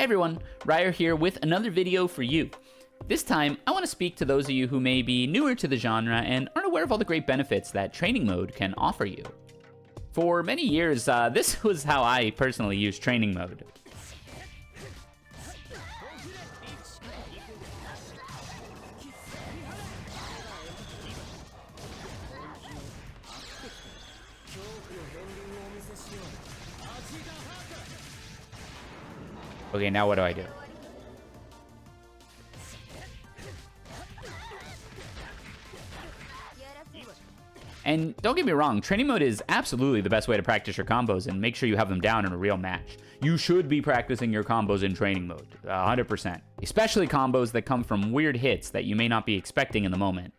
Hey everyone, Ryer here with another video for you. This time, I want to speak to those of you who may be newer to the genre and aren't aware of all the great benefits that training mode can offer you. For many years, this was how I personally used training mode. Okay, now what do I do? And don't get me wrong, training mode is absolutely the best way to practice your combos and make sure you have them down in a real match. You should be practicing your combos in training mode, 100%. Especially combos that come from weird hits that you may not be expecting in the moment.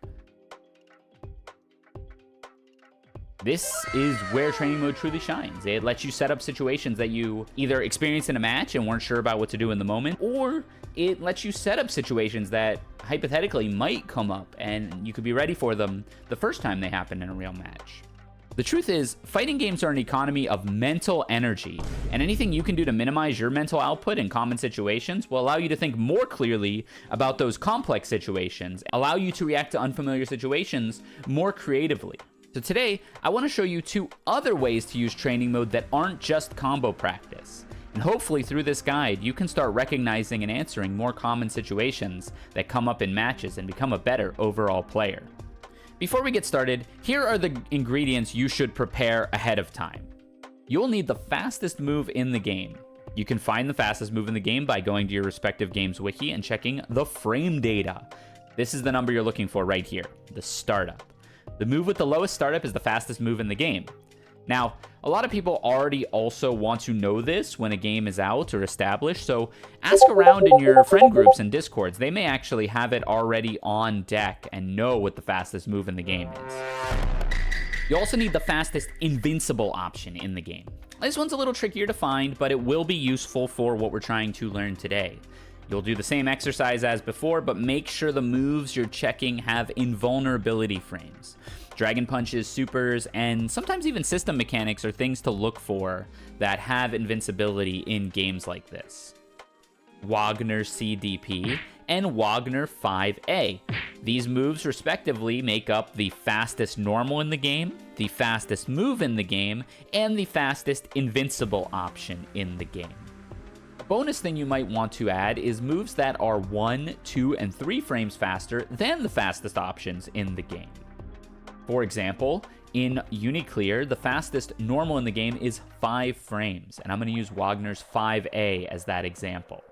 This is where training mode truly shines. It lets you set up situations that you either experienced in a match and weren't sure about what to do in the moment, or it lets you set up situations that hypothetically might come up and you could be ready for them the first time they happen in a real match. The truth is, fighting games are an economy of mental energy, and anything you can do to minimize your mental output in common situations will allow you to think more clearly about those complex situations, allow you to react to unfamiliar situations more creatively. So today, I want to show you two other ways to use training mode that aren't just combo practice. And hopefully through this guide, you can start recognizing and answering more common situations that come up in matches and become a better overall player. Before we get started, here are the ingredients you should prepare ahead of time. You'll need the fastest move in the game. You can find the fastest move in the game by going to your respective game's wiki and checking the frame data. This is the number you're looking for right here, the startup. The move with the lowest startup is the fastest move in the game. Now, a lot of people already also want to know this when a game is out or established, so ask around in your friend groups and discords. They may actually have it already on deck and know what the fastest move in the game is. You also need the fastest invincible option in the game. This one's a little trickier to find, but it will be useful for what we're trying to learn today. You'll do the same exercise as before, but make sure the moves you're checking have invulnerability frames. Dragon punches, supers, and sometimes even system mechanics are things to look for that have invincibility in games like this. Wagner CDP and Wagner 5A. These moves respectively make up the fastest normal in the game, the fastest move in the game, and the fastest invincible option in the game. Bonus thing you might want to add is moves that are 1, 2, and 3 frames faster than the fastest options in the game. For example, in Uniclear, the fastest normal in the game is 5 frames, and I'm going to use Wagner's 5A as that example.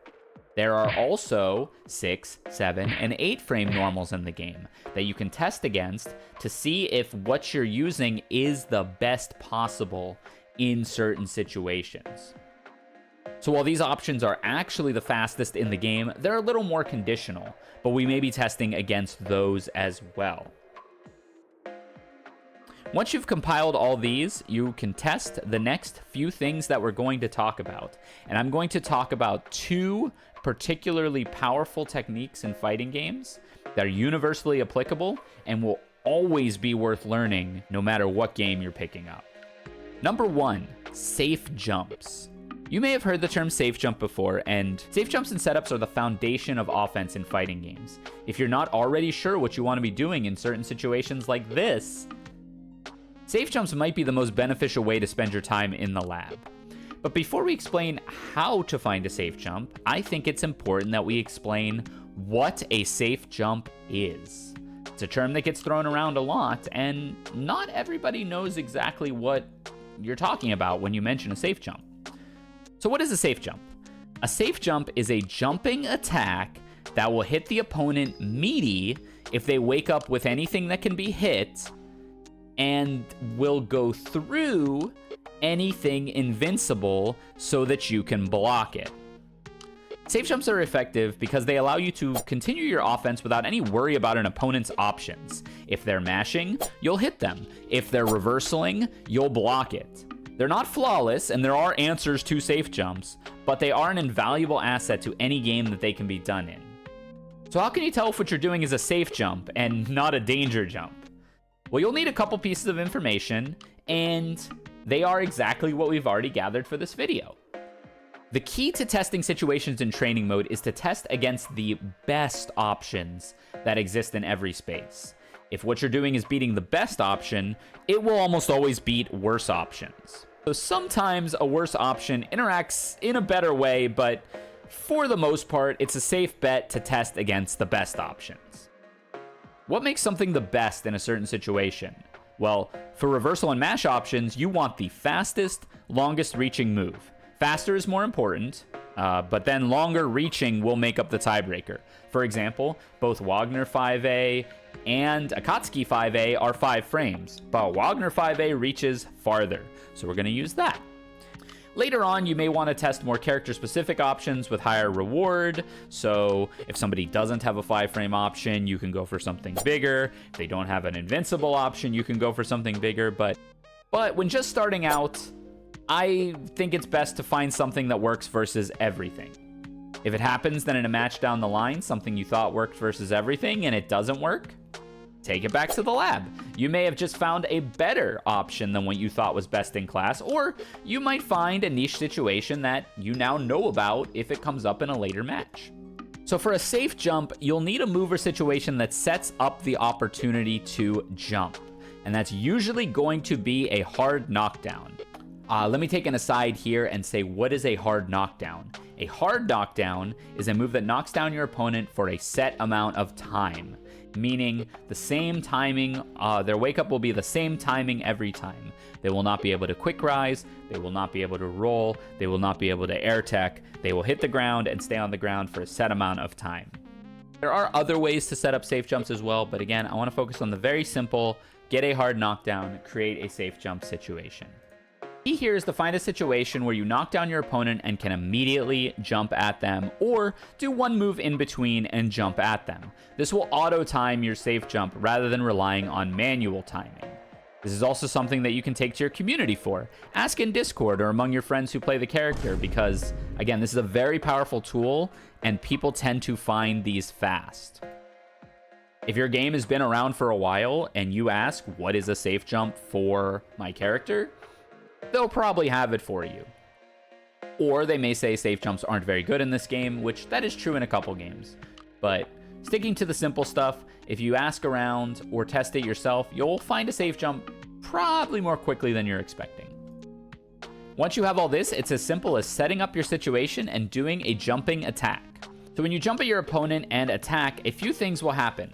There are also 6, 7, and 8 frame normals in the game that you can test against to see if what you're using is the best possible in certain situations. So while these options are actually the fastest in the game, they're a little more conditional, but we may be testing against those as well. Once you've compiled all these, you can test the next few things that we're going to talk about. And I'm going to talk about two particularly powerful techniques in fighting games that are universally applicable and will always be worth learning no matter what game you're picking up. Number 1, safe jumps. You may have heard the term safe jump before, and safe jumps and setups are the foundation of offense in fighting games. If you're not already sure what you want to be doing in certain situations like this, safe jumps might be the most beneficial way to spend your time in the lab. But before we explain how to find a safe jump, I think it's important that we explain what a safe jump is. It's a term that gets thrown around a lot, and not everybody knows exactly what you're talking about when you mention a safe jump. So what is a safe jump? A safe jump is a jumping attack that will hit the opponent meaty if they wake up with anything that can be hit, and will go through anything invincible so that you can block it. Safe jumps are effective because they allow you to continue your offense without any worry about an opponent's options. If they're mashing, you'll hit them. If they're reversaling, you'll block it. They're not flawless, and there are answers to safe jumps, but they are an invaluable asset to any game that they can be done in. So how can you tell if what you're doing is a safe jump and not a danger jump? Well, you'll need a couple pieces of information, and they are exactly what we've already gathered for this video. The key to testing situations in training mode is to test against the best options that exist in every space. If what you're doing is beating the best option, it will almost always beat worse options. So sometimes a worse option interacts in a better way, but for the most part, it's a safe bet to test against the best options. What makes something the best in a certain situation? Well, for reversal and mash options, you want the fastest, longest reaching move. Faster is more important, but then longer reaching will make up the tiebreaker. For example, both Wagner 5A and Akatsuki 5A are 5 frames, but Wagner 5A reaches farther, so we're going to use that. Later on, you may want to test more character-specific options with higher reward. So if somebody doesn't have a 5-frame option, you can go for something bigger. If they don't have an invincible option, you can go for something bigger. But when just starting out, I think it's best to find something that works versus everything. If it happens that in a match down the line, something you thought worked versus everything and it doesn't work, take it back to the lab. You may have just found a better option than what you thought was best in class, or you might find a niche situation that you now know about if it comes up in a later match. So for a safe jump, you'll need a move or situation that sets up the opportunity to jump. And that's usually going to be a hard knockdown. Let me take an aside here and say, what is a hard knockdown? A hard knockdown is a move that knocks down your opponent for a set amount of time, meaning the same timing, their wake up will be the same timing every time. They will not be able to quick rise, they will not be able to roll, they will not be able to air tech, they will hit the ground and stay on the ground for a set amount of time. There are other ways to set up safe jumps as well, but again, I want to focus on the very simple, get a hard knockdown, create a safe jump situation. Key here is to find a situation where you knock down your opponent and can immediately jump at them, or do one move in between and jump at them. This will auto-time your safe jump rather than relying on manual timing. This is also something that you can take to your community for. Ask in Discord or among your friends who play the character because, again, this is a very powerful tool and people tend to find these fast. If your game has been around for a while and you ask, what is a safe jump for my character? They'll probably have it for you. Or they may say safe jumps aren't very good in this game, which that is true in a couple games. But sticking to the simple stuff, if you ask around or test it yourself, you'll find a safe jump probably more quickly than you're expecting. Once you have all this, it's as simple as setting up your situation and doing a jumping attack. So when you jump at your opponent and attack, a few things will happen.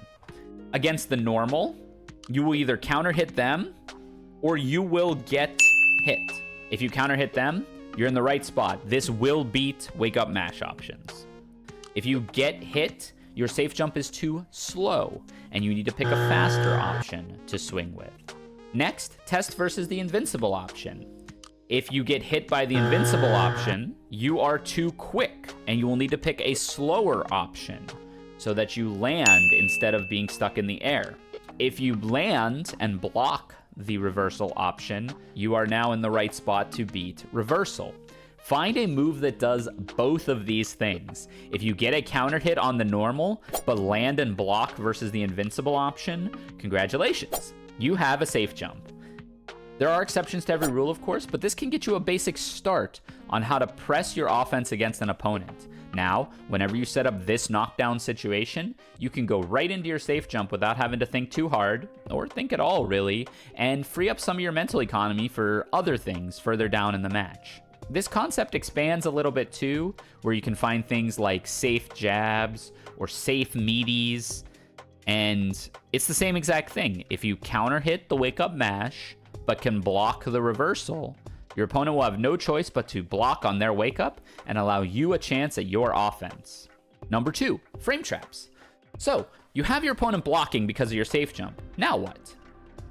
Against the normal, you will either counter hit them or you will get hit. If you counter hit them, you're in the right spot. This will beat wake up mash options. If you get hit, your safe jump is too slow and you need to pick a faster option to swing with. Next, test versus the invincible option. If you get hit by the invincible option, you are too quick and you will need to pick a slower option so that you land instead of being stuck in the air. If you land and block the reversal option, you are now in the right spot to beat reversal. Find a move that does both of these things. If you get a counter hit on the normal, but land and block versus the invincible option, congratulations, you have a safe jump. There are exceptions to every rule, of course, but this can get you a basic start on how to press your offense against an opponent. Now, whenever you set up this knockdown situation, you can go right into your safe jump without having to think too hard, or think at all really, and free up some of your mental economy for other things further down in the match. This concept expands a little bit too, where you can find things like safe jabs or safe meaties, and it's the same exact thing. If you counter hit the wake up mash, but can block the reversal, your opponent will have no choice but to block on their wake up and allow you a chance at your offense. Number 2, frame traps. So you have your opponent blocking because of your safe jump. Now what?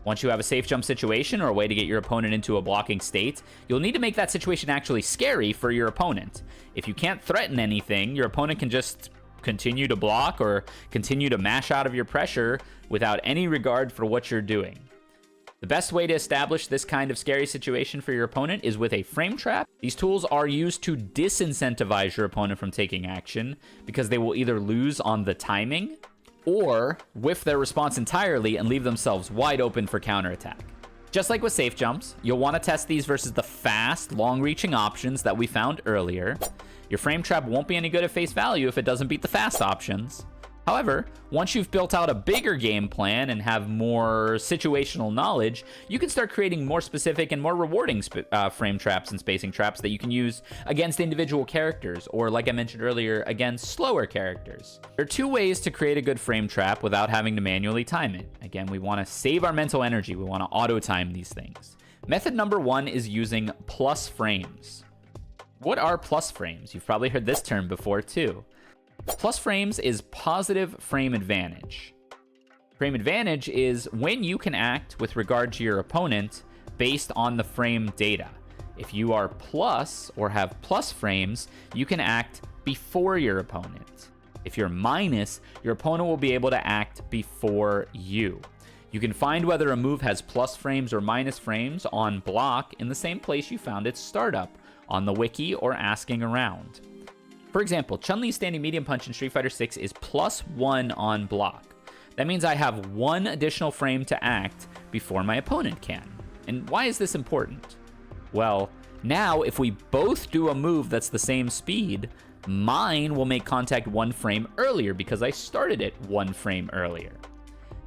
Once you have a safe jump situation or a way to get your opponent into a blocking state, you'll need to make that situation actually scary for your opponent. If you can't threaten anything, your opponent can just continue to block or continue to mash out of your pressure without any regard for what you're doing. The best way to establish this kind of scary situation for your opponent is with a frame trap. These tools are used to disincentivize your opponent from taking action because they will either lose on the timing or whiff their response entirely and leave themselves wide open for counterattack. Just like with Safejumps, you'll want to test these versus the fast, long-reaching options that we found earlier. Your Frametrap won't be any good at face value if it doesn't beat the fast options. However, once you've built out a bigger game plan and have more situational knowledge, you can start creating more specific and more rewarding frame traps and spacing traps that you can use against individual characters, or like I mentioned earlier, against slower characters. There are two ways to create a good frame trap without having to manually time it. Again, we want to save our mental energy. We want to auto-time these things. Method number one is using plus frames. What are plus frames? You've probably heard this term before too. Plus frames is positive frame advantage. Frame advantage is when you can act with regard to your opponent based on the frame data. If you are plus or have plus frames, you can act before your opponent. If you're minus, your opponent will be able to act before you. You can find whether a move has plus frames or minus frames on block in the same place you found its startup, on the wiki or asking around. For example, Chun-Li's standing medium punch in Street Fighter 6 is +1 on block. That means I have one additional frame to act before my opponent can. And why is this important? Well, now if we both do a move that's the same speed, mine will make contact one frame earlier because I started it one frame earlier.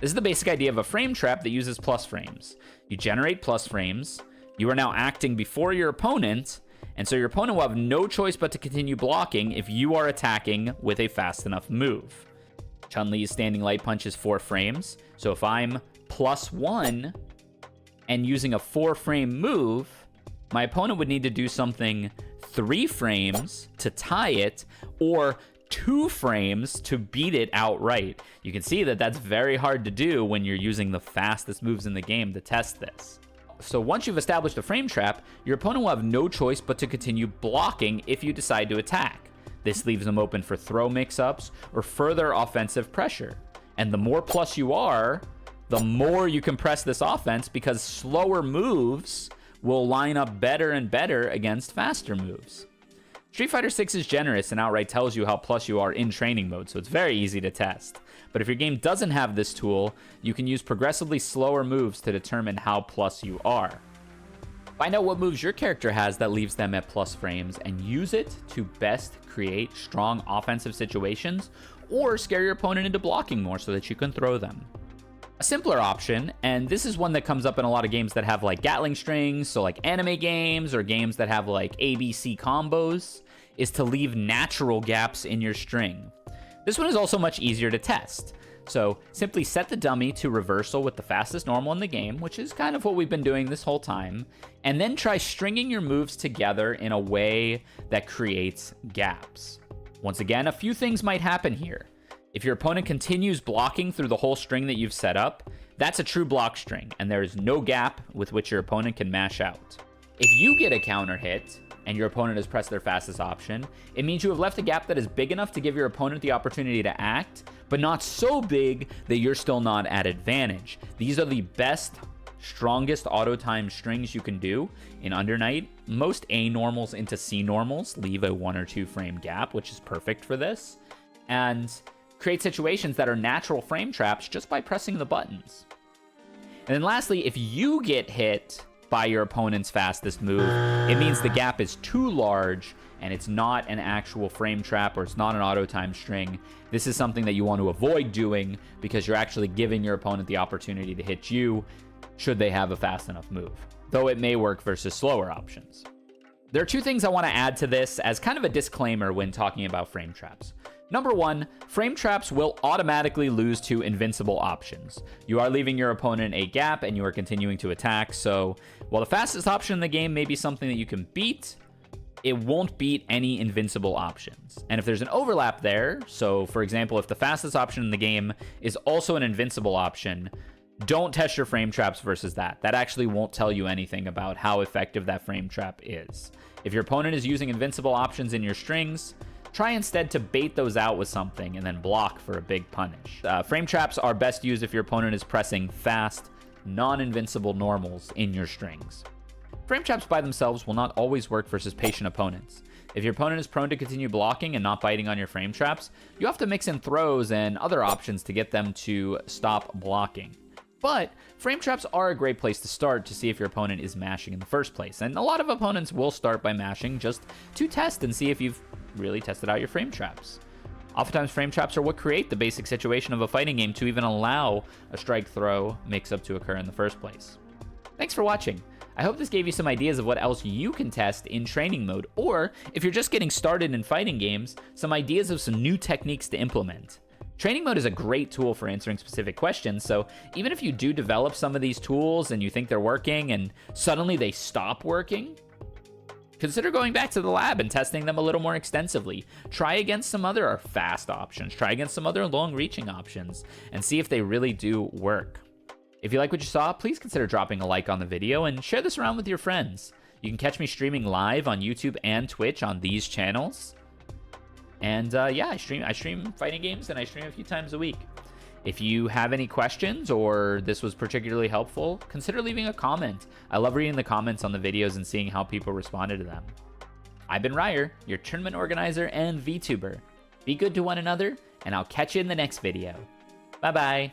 This is the basic idea of a frame trap that uses plus frames. You generate plus frames, you are now acting before your opponent, and so your opponent will have no choice but to continue blocking if you are attacking with a fast enough move. Chun-Li's standing light punch is 4 frames, so if I'm +1 and using a 4-frame move, my opponent would need to do something 3 frames to tie it, or 2 frames to beat it outright. You can see that that's very hard to do when you're using the fastest moves in the game to test this. So once you've established a frame trap, your opponent will have no choice but to continue blocking if you decide to attack. This leaves them open for throw mix-ups or further offensive pressure. And the more plus you are, the more you can press this offense, because slower moves will line up better and better against faster moves. Street Fighter 6 is generous and outright tells you how plus you are in training mode, so it's very easy to test. But if your game doesn't have this tool, you can use progressively slower moves to determine how plus you are. Find out what moves your character has that leaves them at plus frames and use it to best create strong offensive situations, or scare your opponent into blocking more so that you can throw them. A simpler option, and this is one that comes up in a lot of games that have like Gatling strings, so like anime games or games that have like ABC combos, is to leave natural gaps in your string. This one is also much easier to test. So simply set the dummy to reversal with the fastest normal in the game, which is kind of what we've been doing this whole time, and then try stringing your moves together in a way that creates gaps. Once again, a few things might happen here. If your opponent continues blocking through the whole string that you've set up, that's a true block string, and there is no gap with which your opponent can mash out. If you get a counter hit, and your opponent has pressed their fastest option, it means you have left a gap that is big enough to give your opponent the opportunity to act, but not so big that you're still not at advantage. These are the best, strongest auto-time strings you can do in Under Night. Most A normals into C normals leave a 1 or 2 frame gap, which is perfect for this, and create situations that are natural frame traps just by pressing the buttons. And then lastly, if you get hit by your opponent's fastest move, it means the gap is too large and it's not an actual frame trap, or it's not an auto time string. This is something that you want to avoid doing because you're actually giving your opponent the opportunity to hit you should they have a fast enough move, though it may work versus slower options. There are 2 things I want to add to this as kind of a disclaimer when talking about frame traps. Number 1, frame traps will automatically lose to invincible options. You are leaving your opponent a gap and you are continuing to attack, so while the fastest option in the game may be something that you can beat, it won't beat any invincible options. And if there's an overlap there, so for example, if the fastest option in the game is also an invincible option, don't test your frame traps versus that. That actually won't tell you anything about how effective that frame trap is. If your opponent is using invincible options in your strings, try instead to bait those out with something and then block for a big punish. Frame traps are best used if your opponent is pressing fast, non-invincible normals in your strings. Frame traps by themselves will not always work versus patient opponents. If your opponent is prone to continue blocking and not biting on your frame traps, you have to mix in throws and other options to get them to stop blocking. But Frametraps are a great place to start to see if your opponent is mashing in the first place. And a lot of opponents will start by mashing just to test and see if you've really tested out your Frametraps. Oftentimes, Frametraps are what create the basic situation of a fighting game to even allow a strike-throw mix-up to occur in the first place. Thanks for watching. I hope this gave you some ideas of what else you can test in training mode, or if you're just getting started in fighting games, some ideas of some new techniques to implement. Training mode is a great tool for answering specific questions, so even if you do develop some of these tools and you think they're working and suddenly they stop working, consider going back to the lab and testing them a little more extensively. Try against some other fast options, try against some other long-reaching options, and see if they really do work. If you like what you saw, please consider dropping a like on the video and share this around with your friends. You can catch me streaming live on YouTube and Twitch on these channels. And yeah, I stream fighting games and I stream a few times a week. If you have any questions or this was particularly helpful, consider leaving a comment. I love reading the comments on the videos and seeing how people responded to them. I've been Ryer, your tournament organizer and VTuber. Be good to one another, and I'll catch you in the next video. Bye-bye.